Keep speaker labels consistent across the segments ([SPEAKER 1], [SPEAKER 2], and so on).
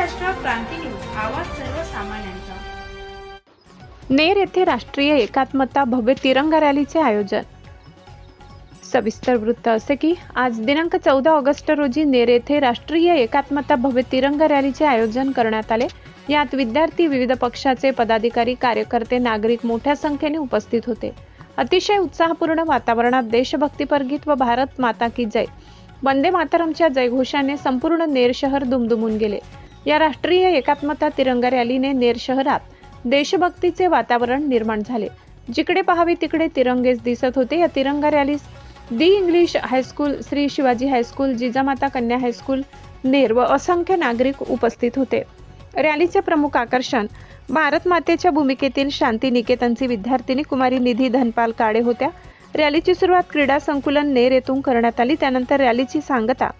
[SPEAKER 1] महाराष्ट्र क्रांती news, आवाज सर्वसामान्यांचा।
[SPEAKER 2] नेर येथे राष्ट्रीय एकात्मता भव्य तिरंगा रॅलीचे आयोजन। सविस्तर वृत्त असे की आज दिनांक 14 ऑगस्ट रोजी नेर येथे राष्ट्रीय एकात्मता भव्य तिरंगा रॅलीचे आयोजन करण्यात आले। यात विद्यार्थी, विविध पक्षाचे पदाधिकारी, कार्यकर्ते, नागरिक मोठ्या संख्येने उपस्थित होते। अतिशय उत्साहपूर्ण वातावरणात देशभक्तीपर गीत व भारत माता की जय, वंदे मातरमच्या जयघोषाने संपूर्ण नेर शहर दुमदुमून गेले। या राष्ट्रीय एकात्मता तिरंगा रॅलीने नेर शहरात देशभक्तीचे वातावरण निर्माण झाले। जिकडे पाहावे तिकडे तिरंगेच दिसत होते। या तिरंगा रॅलीस the English high school, Shri Shivaji high school, Jijamata कन्या हायस्कूल नेर व असंख्य नागरिक उपस्थित होते। रॅलीचे प्रमुख आकर्षण भारत मातेच्या भूमिकेतील शांती निकेतनची विद्यार्थिनी कुमारी निधी धनपाल काळे होत्या। रॅलीची सुरुवात क्रीडा संकुलन नेर येथून करण्यात आली। त्यानंतर रॅलीची सांगता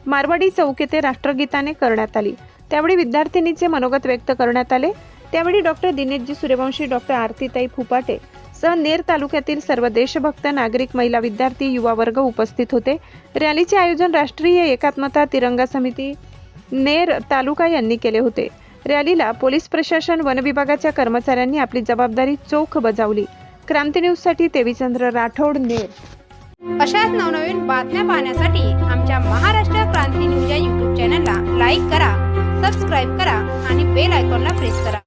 [SPEAKER 2] मारवाडी चौक येथे राष्ट्रगीताने करण्यात आली। त्यावेळी विद्यार्थिनीचे मनोगत व्यक्त करण्यात आले। त्यावेळी डॉक्टर दिनेशजी सूर्यवंशी, डॉक्टर आरतीताई फुपाटे सह नेर तालुक्यातील सर्व देशभक्त नागरिक, महिला, विद्यार्थी, युवा वर्ग उपस्थित होते। रॅलीचे आयोजन राष्ट्रीय एकात्मता तिरंगा समिती नेर तालुका यांनी केले होते। रॅलीला पोलीस प्रशासन, वन विभागाच्या कर्मचाऱ्यांनी आपली जबाबदारी चोख बजावली। क्रांती न्यूज साठी देवीचंद्र राठोड, नेर।
[SPEAKER 1] अशाच नवनवीन बातम्या पाहण्यासाठी आमच्या महाराष्ट्र क्रांती न्यूज या YouTube चॅनलला लाईक करा, सबस्क्राईब करा आणि बेल आयकॉनला प्रेस करा।